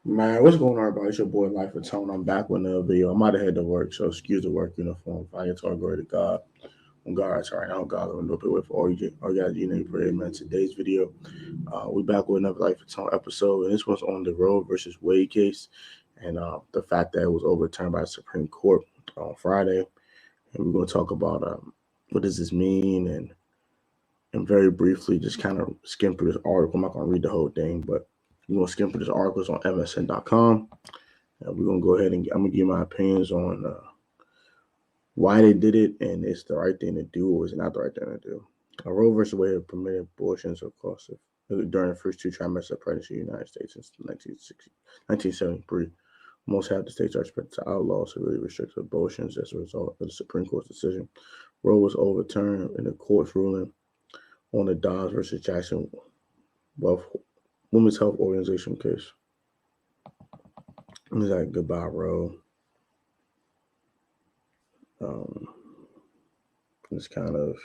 Man, what's going on, everybody? It's your boy Life of Tone. I'm back with another video. I'm out of head to work, so excuse the work uniform. I get to our glory to God. On God's right now, God will open with all you guys, you know, prayer, man. Today's video, we back with another Life of Tone episode, and this one's on the Roe versus Wade case, and the fact that it was overturned by the Supreme Court on Friday. And we're going to talk about what does this mean, and very briefly, just kind of skim through this article. I'm not going to read the whole thing, but we're going to skim through this article. It's on MSN.com. We're gonna go ahead and I'm gonna give my opinions on why they did it and it's the right thing to do or is it not the right thing to do. Roe versus Wade permitted abortions, of course, during the first two trimesters of pregnancy in the United States since 1973. Most half the states are expected to outlaw severely restricted abortions as a result of the Supreme Court's decision. Roe was overturned in the court's ruling on the Dobbs versus Jackson Wealth Women's Health Organization case. It was like goodbye, Roe. Um, it's kind of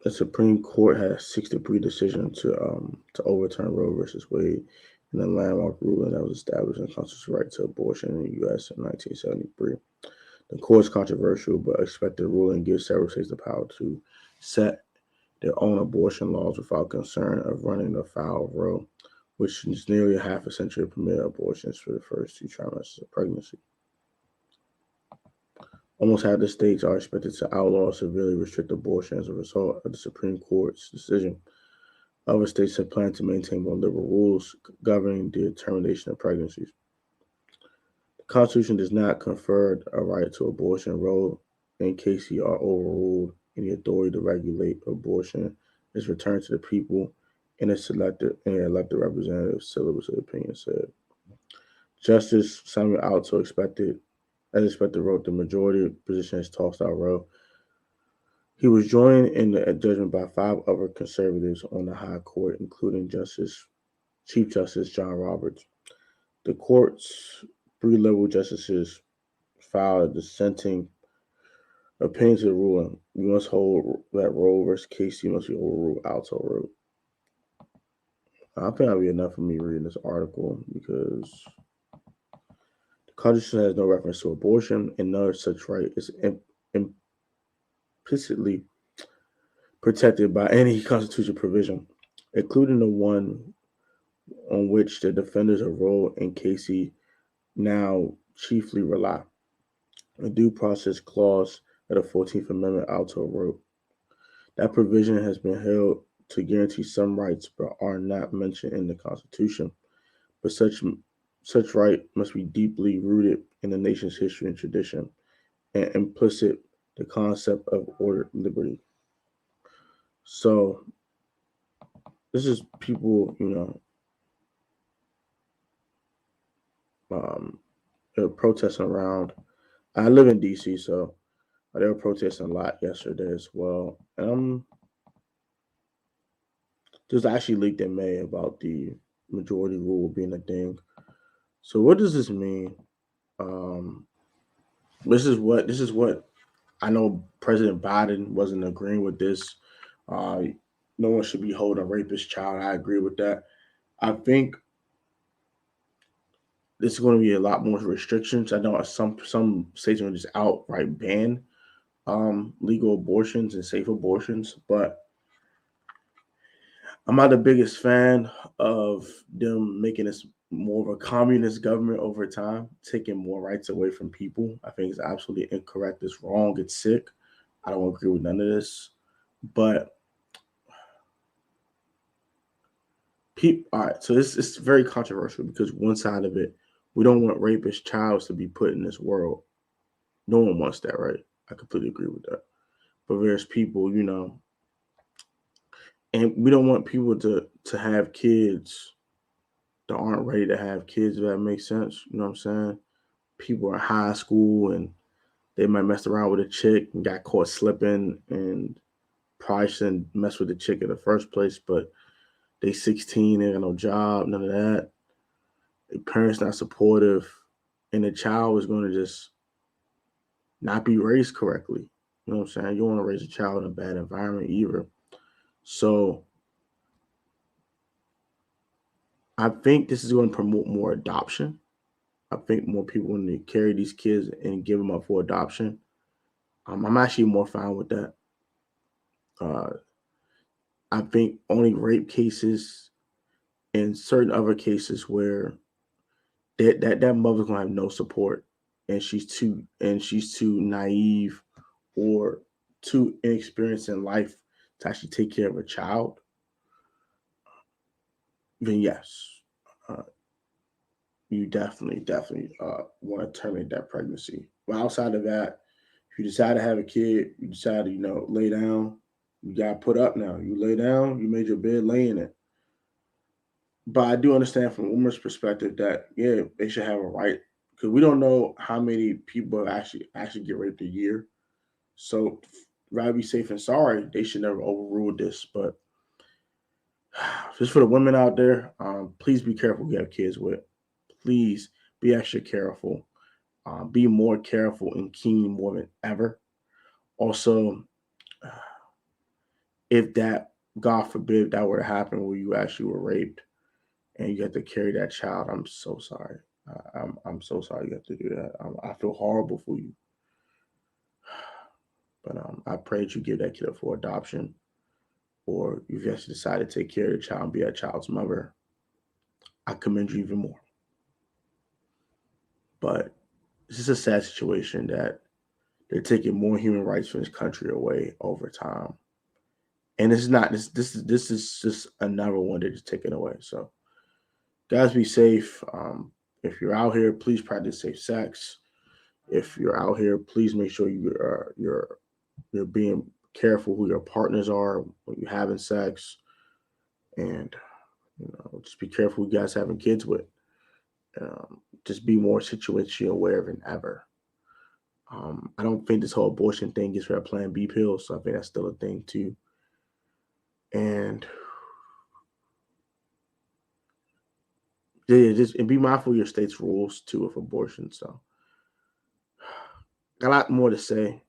the Supreme Court had a 6-3 decision to overturn Roe versus Wade in a landmark ruling that was establishing the constitutional right to abortion in the U.S. in 1973. The court's controversial but expected ruling gives several states the power to set their own abortion laws without concern of running afoul of Roe, which is nearly a half a century permitted abortions for the first two trimesters of pregnancy. Almost half the states are expected to outlaw or severely restrict abortion as a result of the Supreme Court's decision. Other states have planned to maintain more liberal rules governing the termination of pregnancies. The Constitution does not confer a right to abortion. Roe and Casey are overruled, and the authority to regulate abortion is returned to the people and its elected representatives, syllabus of opinion said. Justice Samuel Alito as expected, wrote the majority position as tossed out Roe. He was joined in the judgment by 5 other conservatives on the High Court, including Chief Justice John Roberts. The court's 3 liberal justices filed a dissenting opinion to the ruling. We must hold that Roe versus Casey must be overruled. Alito wrote. I think that'll be enough for me reading this article because the Constitution has no reference to abortion, and no such right is implicitly protected by any constitutional provision, including the one on which the defenders of Roe and Casey now chiefly rely. A due process clause of the 14th Amendment also wrote that provision has been held to guarantee some rights but are not mentioned in the Constitution. But such right must be deeply rooted in the nation's history and tradition and implicit the concept of ordered liberty. So this is people, um, protesting around. I live in DC, so they were protesting a lot yesterday as well. This actually leaked in May about the majority rule being a thing. So what does this mean? Um, this is what I know. President Biden wasn't agreeing with this. Uh, no one should be holding a rapist child. I agree with that. I think this is going to be a lot more restrictions. I know some states are going to just outright ban legal abortions and safe abortions, but I'm not the biggest fan of them making this more of a communist government over time, taking more rights away from people. I think it's absolutely incorrect. It's wrong. It's sick. I don't agree with none of this. But people, all right. So it's very controversial because one side of it, we don't want rapist childs to be put in this world. No one wants that, right? I completely agree with that. But there's people, and we don't want people to have kids that aren't ready to have kids. If that makes sense, you know what I'm saying? People in high school and they might mess around with a chick and got caught slipping and probably shouldn't mess with the chick in the first place, but they 16, they got no job, none of that. The parents not supportive, and the child is going to just not be raised correctly. You know what I'm saying? You don't want to raise a child in a bad environment either. So I think this is going to promote more adoption. I think more people want to carry these kids and give them up for adoption. I'm actually more fine with that. I think only rape cases and certain other cases where that mother's gonna have no support, and she's too naive or too inexperienced in life to actually take care of a child. Then yes, uh, you definitely want to terminate that pregnancy. But outside of that, if you decide to have a kid, you decide to lay down. You got to put up now. You lay down. You made your bed, lay in it. But I do understand from a woman's perspective that they should have a right, because we don't know how many people actually get raped a year. So rather be safe and sorry, they should never overrule this. But just for the women out there, please be careful who you have kids with. Please be extra careful. Be more careful and keen more than ever. Also, if that, God forbid, that were to happen where you actually were raped and you have to carry that child, I'm so sorry. I'm so sorry you have to do that. I feel horrible for you. But I pray that you give that kid up for adoption, or if you actually decide to take care of the child and be that child's mother, I commend you even more. But this is a sad situation that they're taking more human rights from this country away over time, and this is not this is just another one they're just taking away. So, guys, be safe. If you're out here, please practice safe sex. If you're out here, please make sure you're being careful who your partners are when you're having sex, and just be careful who you guys having kids with. Just be more situation aware than ever. I don't think this whole abortion thing is for a Plan B pill, so I think that's still a thing too. And just and be mindful of your state's rules too with abortion. So, got a lot more to say.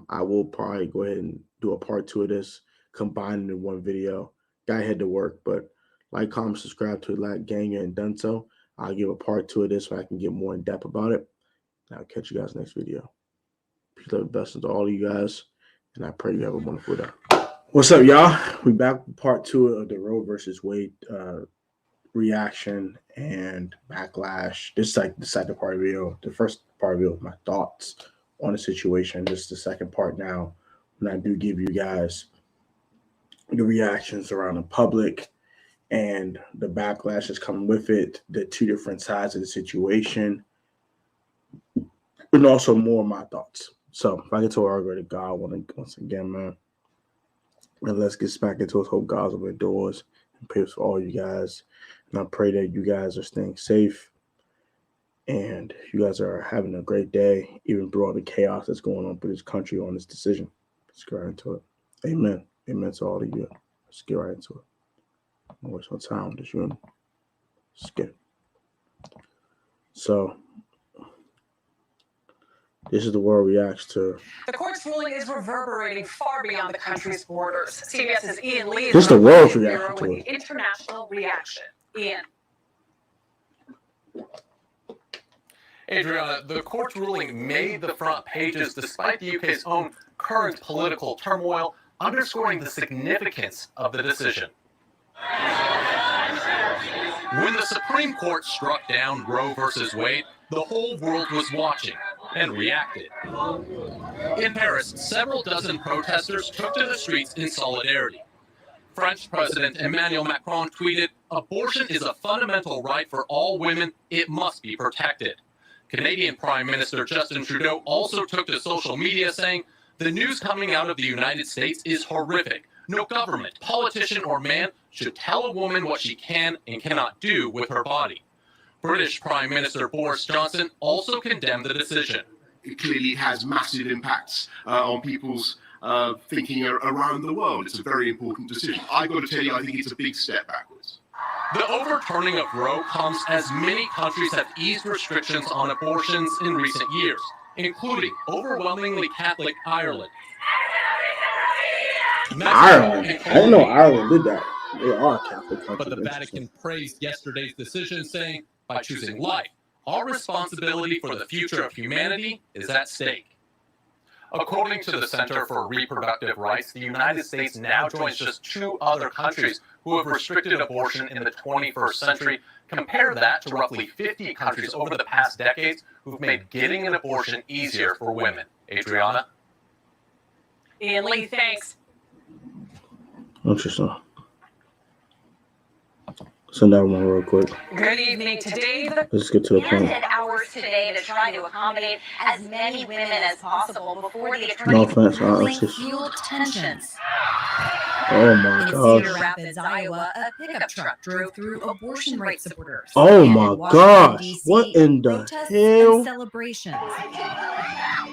I will probably go ahead and do a part two of this, combined in one video. Gotta head to work, but like, comment, subscribe to Like Gang and done so. I'll give a part two of this so I can get more in depth about it. And I'll catch you guys next video. Peace, love, blessings to all of you guys, and I pray you have a wonderful day. What's up, y'all? We back with part two of the Roe versus Wade reaction and backlash. This is like the second part of the video. The first part of the video was my thoughts on the situation. This is the second part now, when I do give you guys the reactions around the public and the backlash that's coming with it, the two different sides of the situation, and also more of my thoughts. So if I get to our glory to God once again, man. And let's get back into it. Hope God's open doors and prayers for all you guys. And I pray that you guys are staying safe and you guys are having a great day, even through all the chaos that's going on for this country on this decision. Let's get right into it. Amen. Amen to all of you. Let's get right into it. No waste no time. Just you and skip. So this is the world reacts to. The court's ruling is reverberating far beyond the country's borders. CBS's Ian Lee Just the world's reaction to it. International reaction. Ian. Adriana, the court's ruling made the front pages despite the UK's own current political turmoil, underscoring the significance of the decision. When the Supreme Court struck down Roe versus Wade, the whole world was watching and reacted. In Paris, several dozen protesters took to the streets in solidarity. French President Emmanuel Macron tweeted, "Abortion is a fundamental right for all women. It must be protected." Canadian Prime Minister Justin Trudeau also took to social media saying, "The news coming out of the United States is horrific. No government, politician, or man should tell a woman what she can and cannot do with her body." British Prime Minister Boris Johnson also condemned the decision. It clearly has massive impacts on people's thinking around the world. It's a very important decision. I've got to tell you, I think it's a big step backwards. The overturning of Roe comes as many countries have eased restrictions on abortions in recent years, including overwhelmingly Catholic Ireland. Ireland? I didn't know Ireland did that. They are a Catholic country. But the Vatican praised yesterday's decision, saying, by choosing life, our responsibility for the future of humanity is at stake. According to the Center for Reproductive Rights, the United States now joins just 2 other countries who have restricted abortion in the 21st century. Compare that to roughly 50 countries over the past decades who've made getting an abortion easier for women. Adriana? Ian Lee, thanks. Interesting. Send that one real quick. Good evening. Today, Let's get to the point. And hours today to try to accommodate as many women as possible before the No attorney offense, ruling it's just, fueled tensions. oh my In gosh. Cedar Rapids, Iowa, a pickup truck drove through abortion rights supporters. Oh And my in Washington, gosh. D.C., What in the protests hell? and celebrations.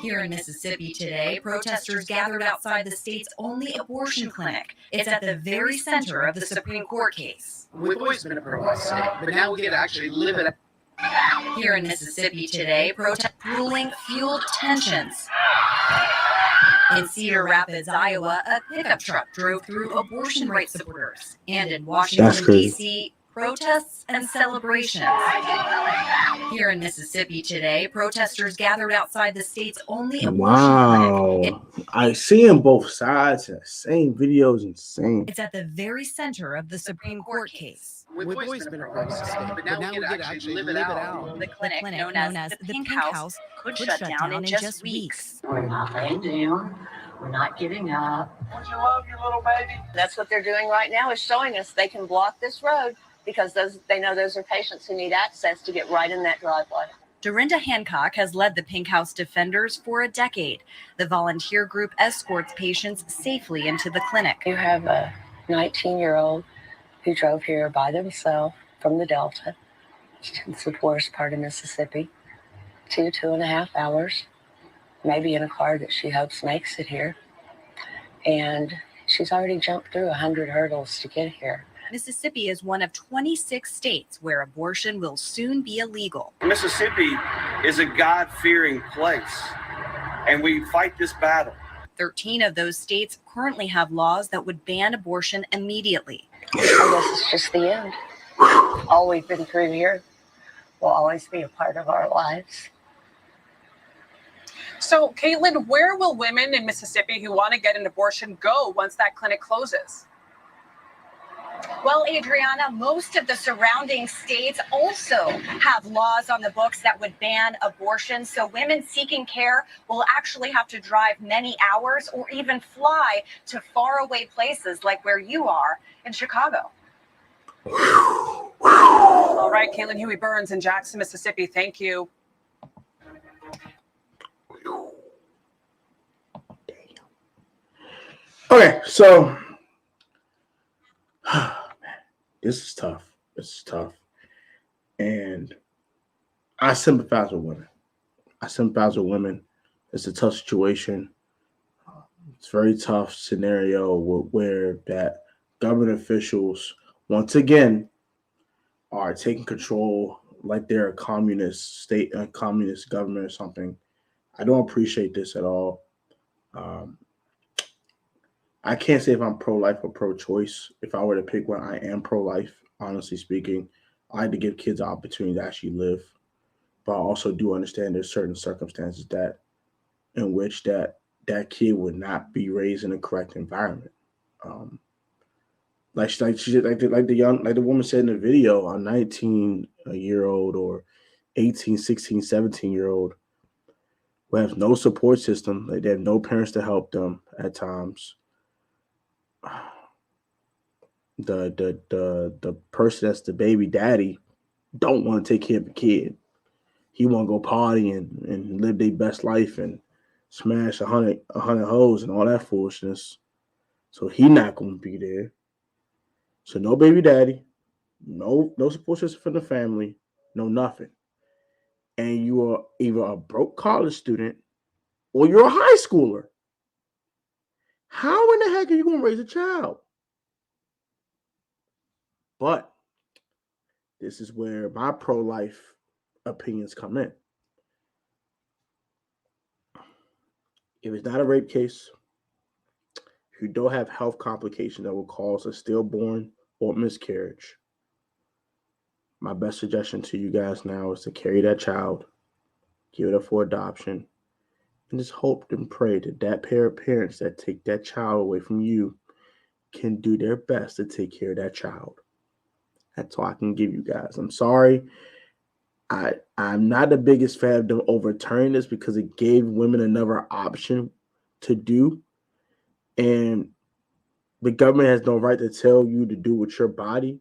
Here in Mississippi today, protesters gathered outside the state's only abortion clinic. It's at the very center of the Supreme Court case. We've always been a pro-life state, but now we get to actually live it. Here in Mississippi today, protest ruling fueled tensions. In Cedar Rapids, Iowa, a pickup truck drove through abortion rights supporters. And in Washington, D.C., protests and celebrations. Here in Mississippi today, protesters gathered outside the state's only abortion clinic. I see in both sides and the same videos insane. It's at the very center of the Supreme Court case. We've always been a pro-life state, but now we get to actually live it out. The clinic, known as the Pink House, could shut down in just weeks. We're not laying down. We're not giving up. Don't you love your little baby? That's what they're doing right now, is showing us they can block this road because they know those are patients who need access to get right in that driveway. Dorinda Hancock has led the Pink House Defenders for a decade. The volunteer group escorts patients safely into the clinic. You have a 19-year-old who drove here by themselves from the Delta. It's the poorest part of Mississippi. 2.5 hours, maybe in a car that she hopes makes it here. And she's already jumped through 100 hurdles to get here. Mississippi is one of 26 states where abortion will soon be illegal. Mississippi is a God-fearing place, and we fight this battle. 13 of those states currently have laws that would ban abortion immediately. I guess it's just the end. All we've been through here will always be a part of our lives. So, Caitlin, where will women in Mississippi who want to get an abortion go once that clinic closes? Well, Adriana, most of the surrounding states also have laws on the books that would ban abortion. So women seeking care will actually have to drive many hours or even fly to faraway places like where you are in Chicago. All right, Caitlin Huey Burns in Jackson, Mississippi. Thank you. Okay, so this is tough. This is tough. And I sympathize with women. It's a tough situation. It's a very tough scenario where that government officials, once again, are taking control like they're a communist state, a communist government or something. I don't appreciate this at all. I can't say if I'm pro-life or pro-choice. If I were to pick one, I am pro-life, honestly speaking. I like to give kids the opportunity to actually live. But I also do understand there's certain circumstances that in which that kid would not be raised in a correct environment. Like the woman said in the video, a 19-year-old or 18, 16, 17-year-old who has no support system, like they have no parents to help them at times. The person that's the baby daddy don't want to take care of the kid. He want to go party and live their best life and smash 100 hoes and all that foolishness. So he not going to be there. So no baby daddy, no support system from the family, no nothing. And you are either a broke college student or you're a high schooler. How in the heck are you going to raise a child? But this is where my pro-life opinions come in. If it's not a rape case, if you don't have health complications that will cause a stillborn or miscarriage, my best suggestion to you guys now is to carry that child, give it up for adoption, and just hope and pray that that pair of parents that take that child away from you can do their best to take care of that child. That's all I can give you guys. I'm sorry. I'm not the biggest fan of them overturning this because it gave women another option to do. And the government has no right to tell you to do with your body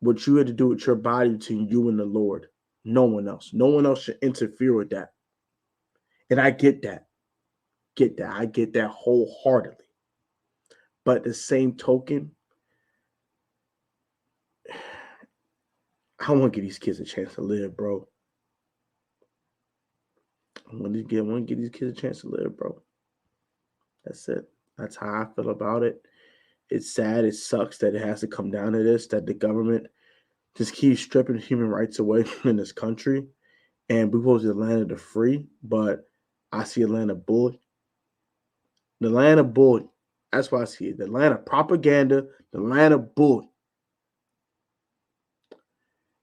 what you had to do with your body between you and the Lord. No one else. No one else should interfere with that. And I get that. I get that wholeheartedly. But the same token, I want to give these kids a chance to live, bro. I want to give these kids a chance to live, bro. That's it. That's how I feel about it. It's sad. It sucks that it has to come down to this, that the government just keeps stripping human rights away in this country. And we supposed to the land of the free, but I see a land of bully. The land of bully. That's why I see it. The land of propaganda, the land of bully.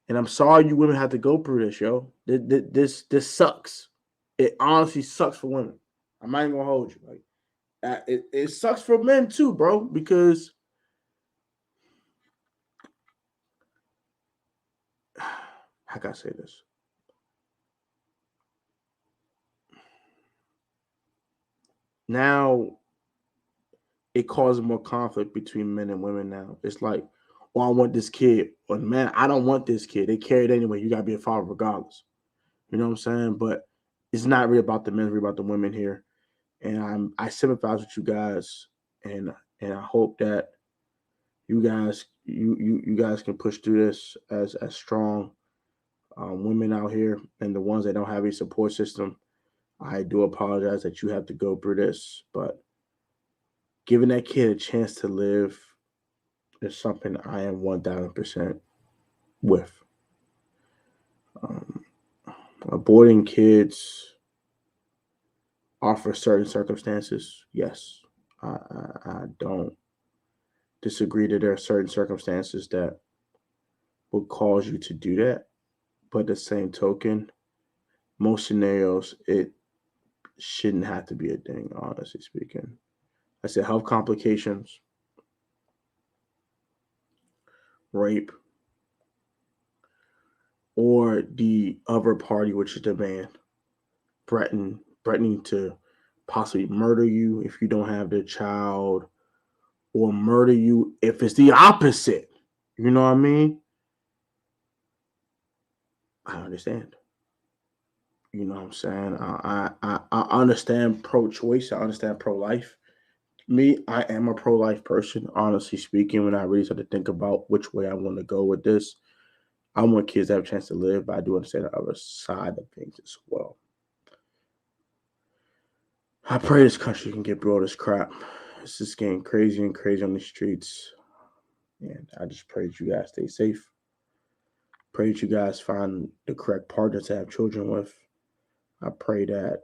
And I'm sorry you women have to go through this, yo. This sucks. It honestly sucks for women. I'm not even gonna hold you. Like it sucks for men too, bro, because how can I say this? Now it causes more conflict between men and women now. It's like, oh, I want this kid. Or man, I don't want this kid. They carry it anyway. You gotta be a father regardless. You know what I'm saying? But it's not really about the men, it's really about the women here. And I sympathize with you guys, and I hope that you guys can push through this as strong women out here, and the ones that don't have a support system. I do apologize that you have to go through this, but giving that kid a chance to live is something I am 1000% with. Aborting kids offer certain circumstances. Yes, I don't disagree that there are certain circumstances that would cause you to do that. But the same token, most scenarios, it shouldn't have to be a thing, honestly speaking. I said health complications, rape, or the other party, which is the man, threatening to possibly murder you if you don't have the child, or murder you if it's the opposite. You know what I mean? I understand. You know what I'm saying? I understand pro-choice. I understand pro-life. Me, I am a pro-life person, honestly speaking. When I really start to think about which way I want to go with this, I want kids to have a chance to live, but I do understand the other side of things as well. I pray this country can get through all this crap. It's just getting crazy and crazy on the streets. And I just pray that you guys stay safe. Pray that you guys find the correct partner to have children with. I pray that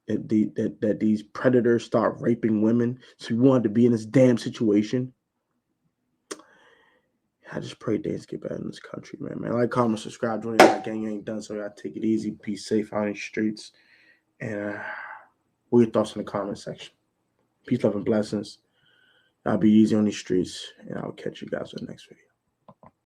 that these predators start raping women. So we wanted to be in this damn situation. I just pray things get better in this country, man. Like, comment, subscribe, join the gang. You ain't done so. I take it easy. Be safe out in the streets. And what your thoughts in the comment section. Peace, love, and blessings. I'll be easy on these streets. And I'll catch you guys in the next video.